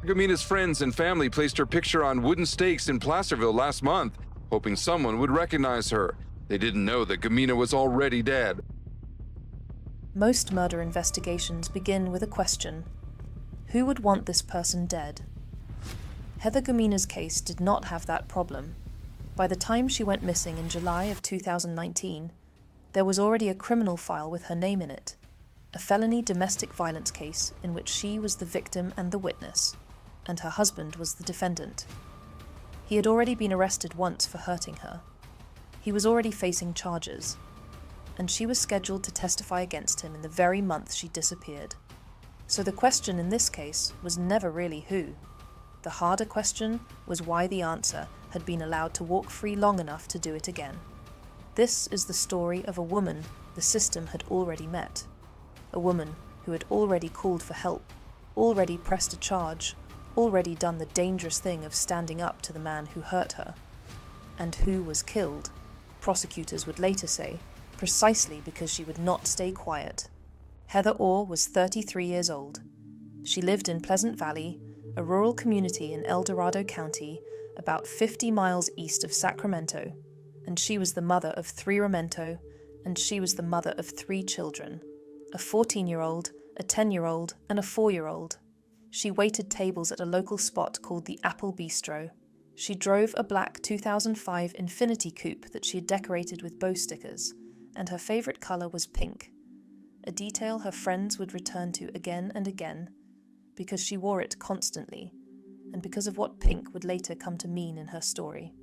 Gamina's friends and family placed her picture on wooden stakes in Placerville last month, hoping someone would recognize her. They didn't know that Gumina was already dead. Most murder investigations begin with a question: who would want this person dead? Heather Gamina's case did not have that problem. By the time she went missing in July of 2019, there was already a criminal file with her name in it, a felony domestic violence case in which she was the victim and the witness, and her husband was the defendant. He had already been arrested once for hurting her. He was already facing charges, and she was scheduled to testify against him in the very month she disappeared. So the question in this case was never really who. The harder question was why the answer had been allowed to walk free long enough to do it again. This is the story of a woman the system had already met. A woman who had already called for help, already pressed a charge, already done the dangerous thing of standing up to the man who hurt her, and who was killed, prosecutors would later say, precisely because she would not stay quiet. Heather Orr was 33 years old. She lived in Pleasant Valley, a rural community in Dorado County, about 50 miles east of Sacramento, and she was the mother of 3 Remento, and she was the mother of 3 children, a 14-year-old, a 10-year-old, and a 4-year-old. She waited tables at a local spot called the Apple Bistro. She drove a black 2005 Infiniti coupe that she had decorated with bow stickers, and her favorite color was pink, a detail her friends would return to again and again, because she wore it constantly, and because of what pink would later come to mean in her story.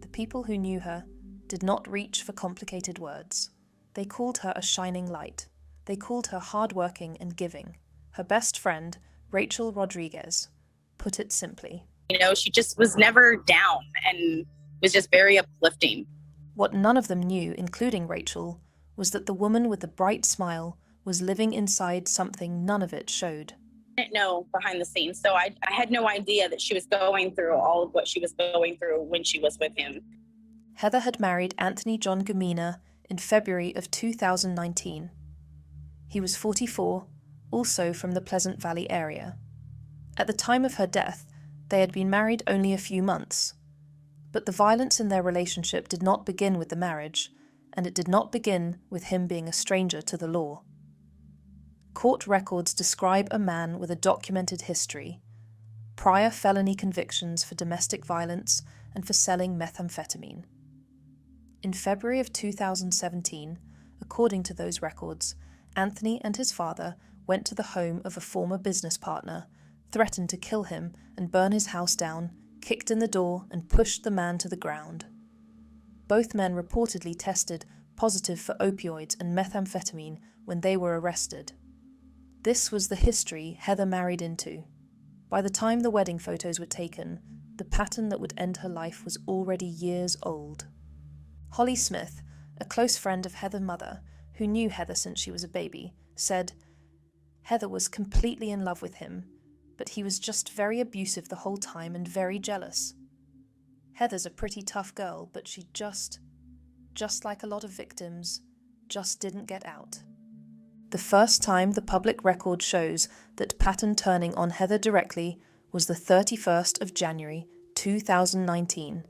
The people who knew her did not reach for complicated words. They called her a shining light. They called her hardworking and giving. Her best friend, Rachel Rodriguez, put it simply. She just was never down and was just very uplifting. What none of them knew, including Rachel, was that the woman with the bright smile was living inside something none of it showed. I didn't know behind the scenes, so I had no idea that she was going through all of what she was going through when she was with him. Heather had married Anthony John Gumina in February of 2019. He was 44, also from the Pleasant Valley area. At the time of her death, they had been married only a few months. But the violence in their relationship did not begin with the marriage, and it did not begin with him being a stranger to the law. Court records describe a man with a documented history, prior felony convictions for domestic violence and for selling methamphetamine. In February of 2017, according to those records, Anthony and his father went to the home of a former business partner, threatened to kill him and burn his house down, kicked in the door and pushed the man to the ground. Both men reportedly tested positive for opioids and methamphetamine when they were arrested. This was the history Heather married into. By the time the wedding photos were taken, the pattern that would end her life was already years old. Holly Smith, a close friend of Heather's mother, who knew Heather since she was a baby, said, "Heather was completely in love with him, but he was just very abusive the whole time and very jealous. Heather's a pretty tough girl, but she just like a lot of victims, just didn't get out." The first time the public record shows that pattern turning on Heather directly was the 31st of January 2019,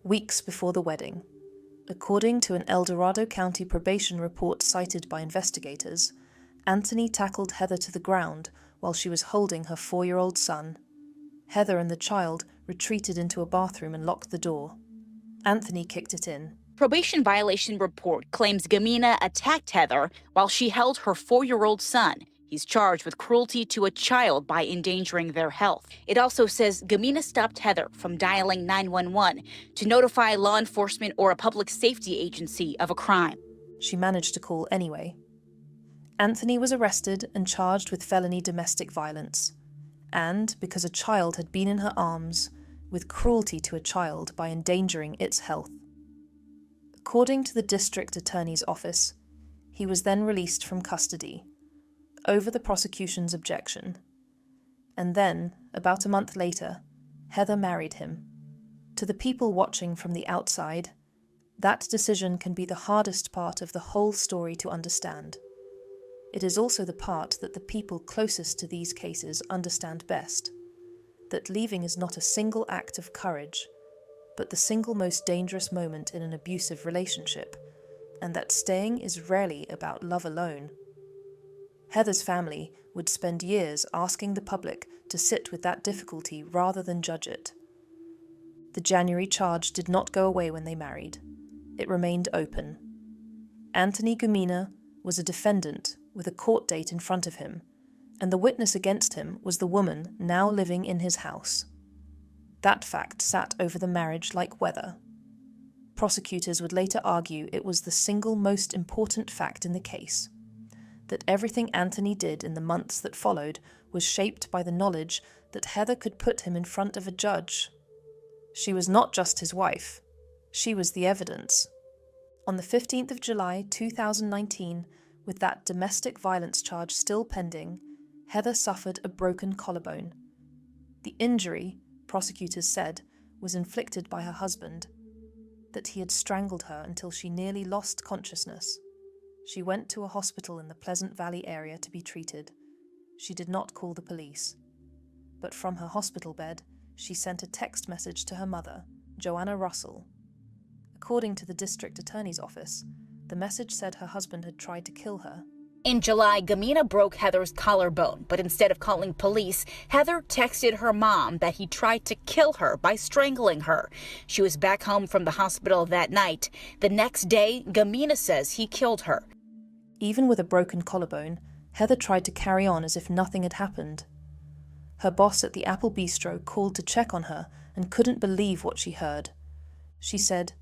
weeks before the wedding. According to an Dorado County probation report cited by investigators, Anthony tackled Heather to the ground while she was holding her 4-year-old son. Heather and the child retreated into a bathroom and locked the door. Anthony kicked it in. Probation violation report claims Gamina attacked Heather while she held her 4-year-old son. He's charged with cruelty to a child by endangering their health. It also says Gamina stopped Heather from dialing 911 to notify law enforcement or a public safety agency of a crime. She managed to call anyway. Anthony was arrested and charged with felony domestic violence, and, because a child had been in her arms, with cruelty to a child by endangering its health. According to the district attorney's office, he was then released from custody, over the prosecution's objection. And then, about a month later, Heather married him. To the people watching from the outside, that decision can be the hardest part of the whole story to understand. It is also the part that the people closest to these cases understand best. that leaving is not a single act of courage, but the single most dangerous moment in an abusive relationship, and that staying is rarely about love alone. Heather's family would spend years asking the public to sit with that difficulty rather than judge it. The January charge did not go away when they married. It remained open. Anthony Gumina was a defendant with a court date in front of him, and the witness against him was the woman now living in his house. That fact sat over the marriage like weather. Prosecutors would later argue it was the single most important fact in the case, that everything Anthony did in the months that followed was shaped by the knowledge that Heather could put him in front of a judge. She was not just his wife, she was the evidence. On the 15th of July 2019, with that domestic violence charge still pending, Heather suffered a broken collarbone. The injury, prosecutors said, was inflicted by her husband, that he had strangled her until she nearly lost consciousness. She went to a hospital in the Pleasant Valley area to be treated. She did not call the police. But from her hospital bed, she sent a text message to her mother, Joanna Russell. According to the district attorney's office, the message said her husband had tried to kill her. In July, Gamina broke Heather's collarbone, but instead of calling police, Heather texted her mom that he tried to kill her by strangling her. She was back home from the hospital that night. The next day, Gamina says he killed her. Even with a broken collarbone, Heather tried to carry on as if nothing had happened. Her boss at the Apple Bistro called to check on her and couldn't believe what she heard. She said,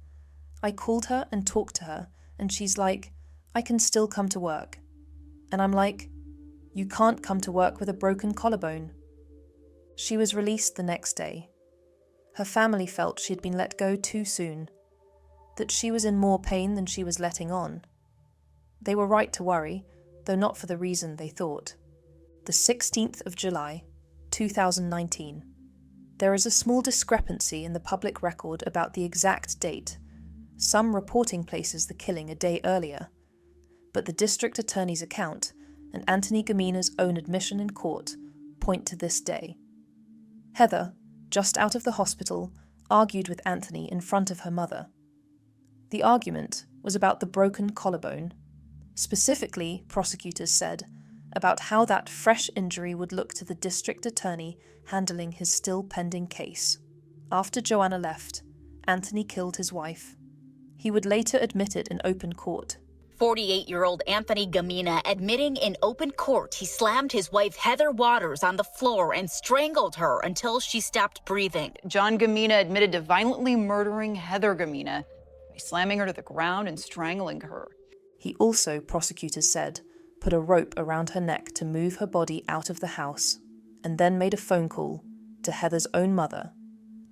"I called her and talked to her, and she's like, I can still come to work. And I'm like, you can't come to work with a broken collarbone." She was released the next day. Her family felt she had been let go too soon, that she was in more pain than she was letting on. They were right to worry, though not for the reason they thought. The 16th of July, 2019. There is a small discrepancy in the public record about the exact date. Some reporting places the killing a day earlier, but the district attorney's account and Anthony Gamina's own admission in court point to this day. Heather, just out of the hospital, argued with Anthony in front of her mother. The argument was about the broken collarbone. Specifically, prosecutors said, about how that fresh injury would look to the district attorney handling his still pending case. After Joanna left, Anthony killed his wife. He would later admit it in open court. 48-year-old Anthony Gamina admitting in open court he slammed his wife Heather Waters on the floor and strangled her until she stopped breathing. John Gumina admitted to violently murdering Heather Gamina by slamming her to the ground and strangling her. He also, prosecutors said, put a rope around her neck to move her body out of the house, and then made a phone call to Heather's own mother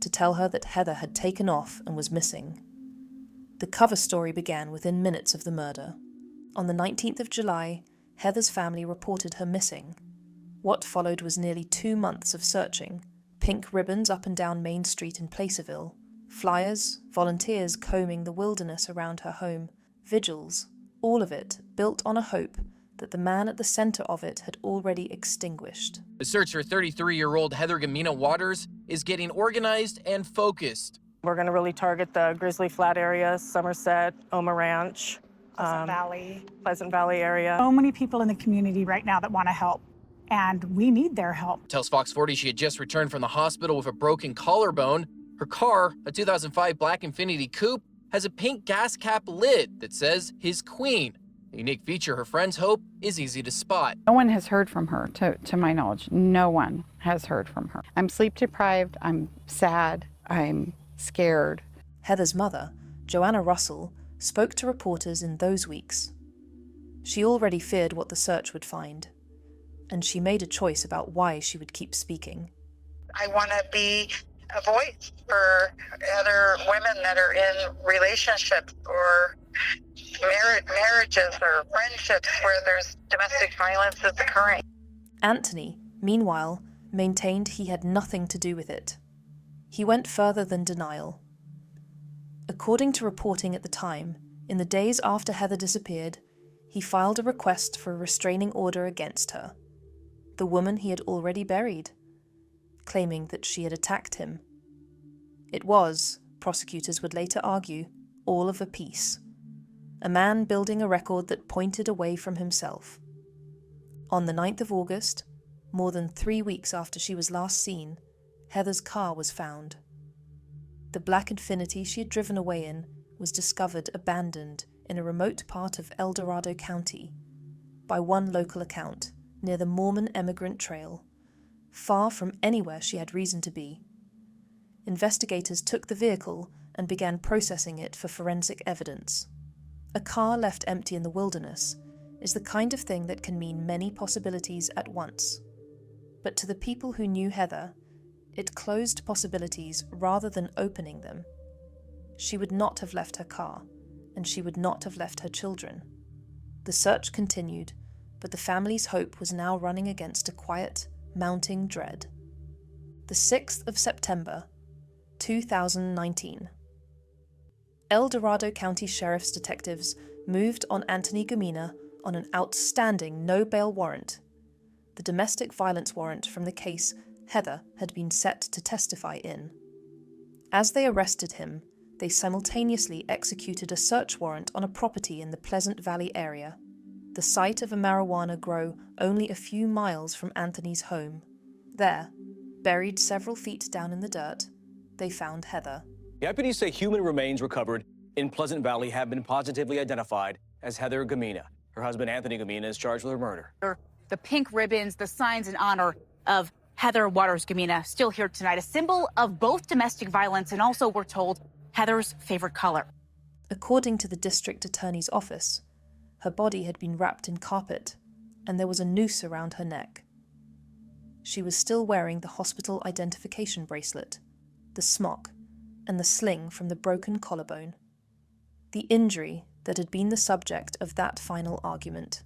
to tell her that Heather had taken off and was missing. The cover story began within minutes of the murder. On the 19th of July, Heather's family reported her missing. What followed was nearly 2 months of searching, pink ribbons up and down Main Street in Placerville, flyers, volunteers combing the wilderness around her home, vigils, all of it built on a hope that the man at the center of it had already extinguished. The search for 33-year-old Heather Gamina Waters is getting organized and focused. We're going to really target the Grizzly Flat area, Somerset, Oma Ranch, Pleasant Valley area. So many people in the community right now that want to help, and we need their help. Tells Fox 40 she had just returned from the hospital with a broken collarbone. Her car, a 2005 black Infiniti Coupe, has a pink gas cap lid that says His Queen. A unique feature her friends hope is easy to spot. No one has heard from her, to my knowledge. No one has heard from her. I'm sleep deprived, I'm sad, I'm scared. Heather's mother, Joanna Russell, spoke to reporters in those weeks. She already feared what the search would find, and she made a choice about why she would keep speaking. I want to be a voice for other women that are in relationships or marriages or friendships where there's domestic violence that's occurring. Anthony, meanwhile, maintained he had nothing to do with it. He went further than denial. According to reporting at the time, in the days after Heather disappeared, he filed a request for a restraining order against her, the woman he had already buried. claiming that she had attacked him. It was, prosecutors would later argue, all of a piece. A man building a record that pointed away from himself. On the 9th of August, more than 3 weeks after she was last seen, Heather's car was found. The black Infiniti she had driven away in was discovered abandoned in a remote part of Dorado County, by one local account, near the Mormon Emigrant Trail, far from anywhere she had reason to be. Investigators took the vehicle and began processing it for forensic evidence. A car left empty in the wilderness is the kind of thing that can mean many possibilities at once. But to the people who knew Heather, it closed possibilities rather than opening them. She would not have left her car, and she would not have left her children. The search continued, but the family's hope was now running against a quiet, mounting dread. The 6th of September, 2019. Dorado County Sheriff's detectives moved on Anthony Gumina on an outstanding no-bail warrant. The domestic violence warrant from the case Heather had been set to testify in. As they arrested him, they simultaneously executed a search warrant on a property in the Pleasant Valley area, the site of a marijuana grow only a few miles from Anthony's home. There, buried several feet down in the dirt, they found Heather. Deputies say human remains recovered in Pleasant Valley have been positively identified as Heather Gamina. Her husband, Anthony Gamina, is charged with her murder. The pink ribbons, the signs in honor of Heather Waters Gamina, still here tonight, a symbol of both domestic violence and also, we're told, Heather's favorite color. According to the district attorney's office, her body had been wrapped in carpet, and there was a noose around her neck. She was still wearing the hospital identification bracelet, the smock, and the sling from the broken collarbone. The injury that had been the subject of that final argument,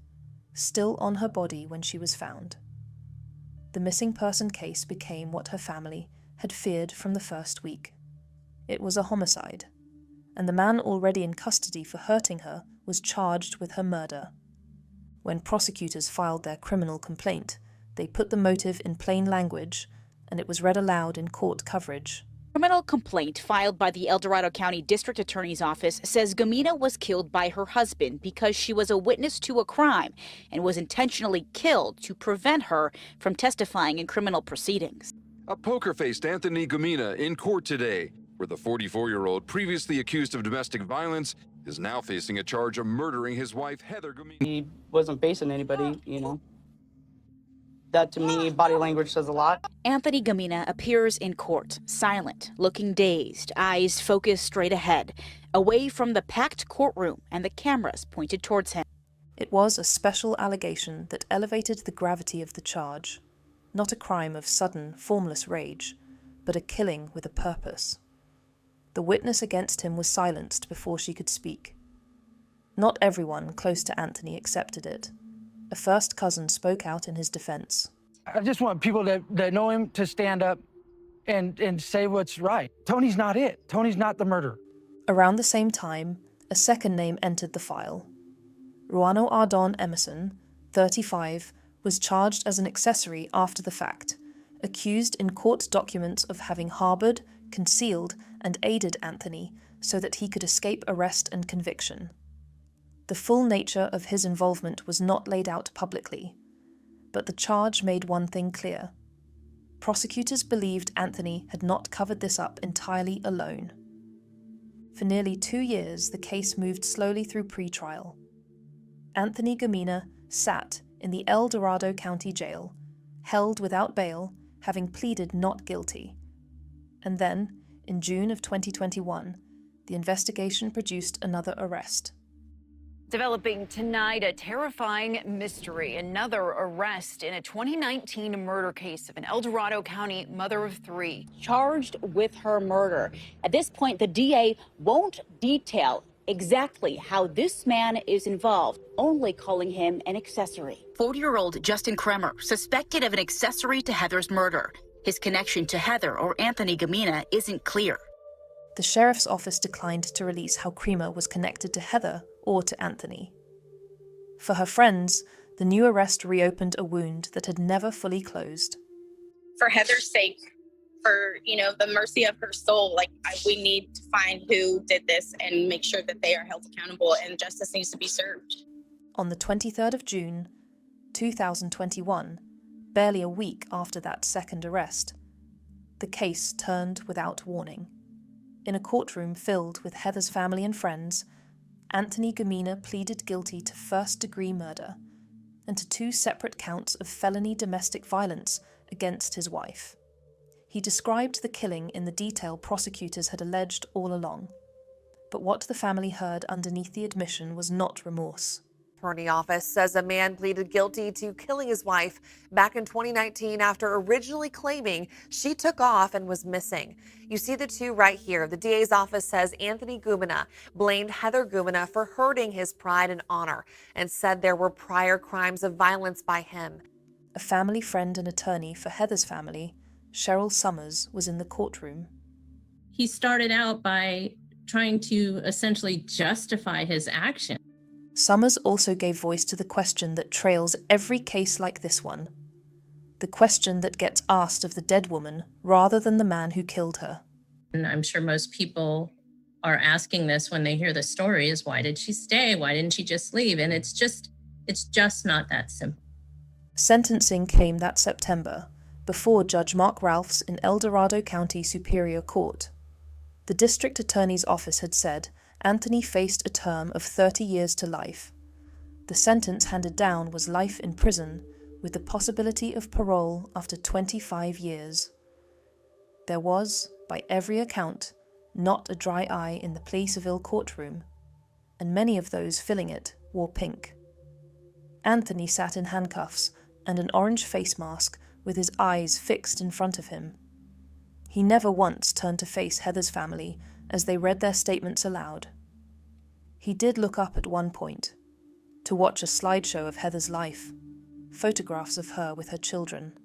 still on her body when she was found. The missing person case became what her family had feared from the first week. It was a homicide, and the man already in custody for hurting her was charged with her murder. When prosecutors filed their criminal complaint, they put the motive in plain language, and it was read aloud in court coverage. Criminal complaint filed by the Dorado County District Attorney's Office says Gamina was killed by her husband because she was a witness to a crime and was intentionally killed to prevent her from testifying in criminal proceedings. A poker-faced Anthony Gumina in court today, where the 44-year-old previously accused of domestic violence is now facing a charge of murdering his wife, Heather Gamina. He wasn't facing anybody, That, to me, body language says a lot. Anthony Gamina appears in court, silent, looking dazed, eyes focused straight ahead, away from the packed courtroom and the cameras pointed towards him. It was a special allegation that elevated the gravity of the charge, not a crime of sudden, formless rage, but a killing with a purpose. The witness against him was silenced before she could speak. Not everyone close to Anthony accepted it. A first cousin spoke out in his defense. I just want people that know him to stand up and say what's right. Tony's not it. Tony's not the murderer. Around the same time, a second name entered the file. Ruano Ardon Emerson, 35, was charged as an accessory after the fact, accused in court documents of having harbored, concealed, and aided Anthony so that he could escape arrest and conviction. The full nature of his involvement was not laid out publicly, but the charge made one thing clear. Prosecutors believed Anthony had not covered this up entirely alone. For nearly 2 years, the case moved slowly through pre-trial. Anthony Gamina sat in the Dorado County Jail, held without bail, having pleaded not guilty. And then, in June of 2021, the investigation produced another arrest. Developing tonight, a terrifying mystery. Another arrest in a 2019 murder case of an Dorado County mother of 3. Charged with her murder. At this point, the DA won't detail exactly how this man is involved, only calling him an accessory. 40-year-old Justin Kremer, suspected of an accessory to Heather's murder. His connection to Heather or Anthony Gamina isn't clear. The sheriff's office declined to release how Kremer was connected to Heather or to Anthony. For her friends, the new arrest reopened a wound that had never fully closed. for Heather's sake, for, the mercy of her soul, we need to find who did this and make sure that they are held accountable and justice needs to be served. On the 23rd of June, 2021, barely a week after that second arrest, the case turned without warning. In a courtroom filled with Heather's family and friends, Anthony Gumina pleaded guilty to first-degree murder and to 2 separate counts of felony domestic violence against his wife. He described the killing in the detail prosecutors had alleged all along. But what the family heard underneath the admission was not remorse. Attorney office says a man pleaded guilty to killing his wife back in 2019 after originally claiming she took off and was missing. You see the two right here. The DA's office says Anthony Gumina blamed Heather Gamina for hurting his pride and honor and said there were prior crimes of violence by him. A family friend and attorney for Heather's family, Cheryl Summers, was in the courtroom. He started out by trying to essentially justify his action. Summers also gave voice to the question that trails every case like this one. The question that gets asked of the dead woman rather than the man who killed her. And I'm sure most people are asking this when they hear the story is, why did she stay? Why didn't she just leave? And it's just not that simple. Sentencing came that September, before Judge Mark Ralphs in El Dorado County Superior Court. The district attorney's office had said Anthony faced a term of 30 years to life. The sentence handed down was life in prison with the possibility of parole after 25 years. There was, by every account, not a dry eye in the Placerville courtroom, and many of those filling it wore pink. Anthony sat in handcuffs and an orange face mask with his eyes fixed in front of him. He never once turned to face Heather's family as they read their statements aloud. He did look up at one point, to watch a slideshow of Heather's life, photographs of her with her children.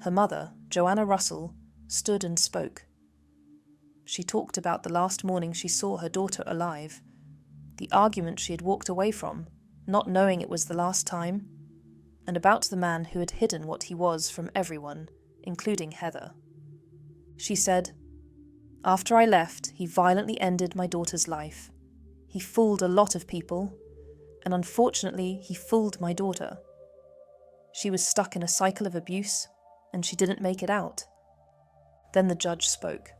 Her mother, Joanna Russell, stood and spoke. She talked about the last morning she saw her daughter alive, the argument she had walked away from, not knowing it was the last time, and about the man who had hidden what he was from everyone, including Heather. She said, "After I left, he violently ended my daughter's life. He fooled a lot of people, and unfortunately, he fooled my daughter. She was stuck in a cycle of abuse, and she didn't make it out." Then the judge spoke.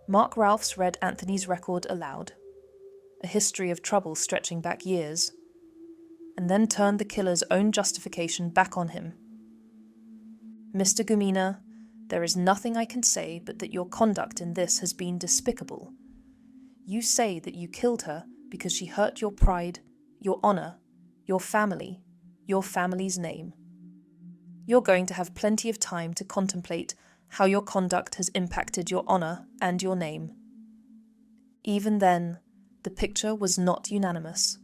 Mark Ralphs read Anthony's record aloud, a history of trouble stretching back years, and then turned the killer's own justification back on him. "Mr. Gumina, there is nothing I can say but that your conduct in this has been despicable. You say that you killed her because she hurt your pride, your honor, your family, your family's name. You're going to have plenty of time to contemplate how your conduct has impacted your honor and your name." Even then, the picture was not unanimous.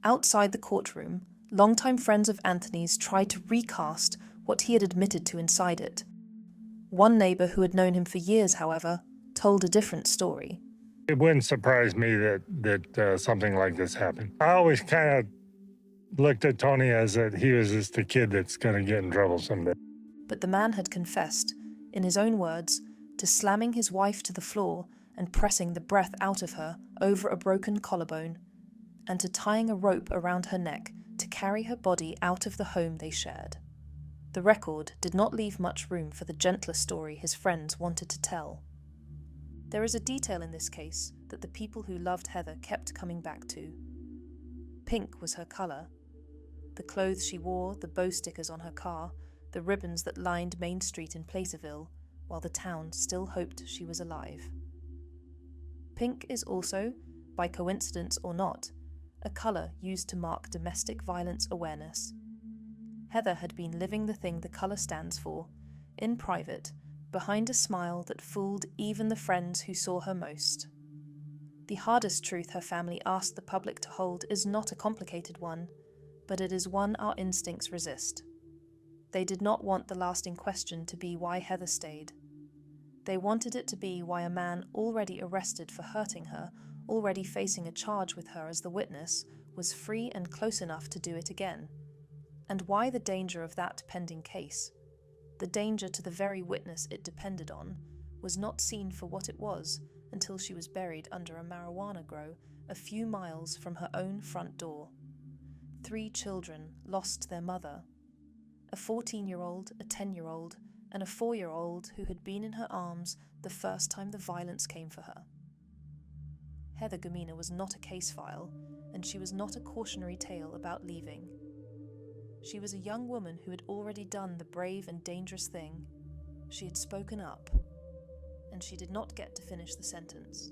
Outside the courtroom, longtime friends of Anthony's tried to recast what he had admitted to inside it. One neighbor who had known him for years, however, told a different story. It wouldn't surprise me that something like this happened. I always kind of looked at Tony as that he was just a kid that's going to get in trouble someday. But the man had confessed, in his own words, to slamming his wife to the floor and pressing the breath out of her over a broken collarbone, and to tying a rope around her neck to carry her body out of the home they shared. The record did not leave much room for the gentler story his friends wanted to tell. There is a detail in this case that the people who loved Heather kept coming back to. Pink was her colour. The clothes she wore, the bow stickers on her car, the ribbons that lined Main Street in Placerville, while the town still hoped she was alive. Pink is also, by coincidence or not, a colour used to mark domestic violence awareness. Heather had been living the thing the colour stands for, in private, behind a smile that fooled even the friends who saw her most. The hardest truth her family asked the public to hold is not a complicated one, but it is one our instincts resist. They did not want the lasting question to be why Heather stayed. They wanted it to be why a man already arrested for hurting her, already facing a charge with her as the witness, was free and close enough to do it again, and why the danger of that pending case. the danger to the very witness it depended on was not seen for what it was until she was buried under a marijuana grow a few miles from her own front door. 3 children lost their mother, a 14-year-old, a 10-year-old, and a 4-year-old who had been in her arms the first time the violence came for her. Heather Gamina was not a case file, and she was not a cautionary tale about leaving. She was a young woman who had already done the brave and dangerous thing. She had spoken up, and she did not get to finish the sentence.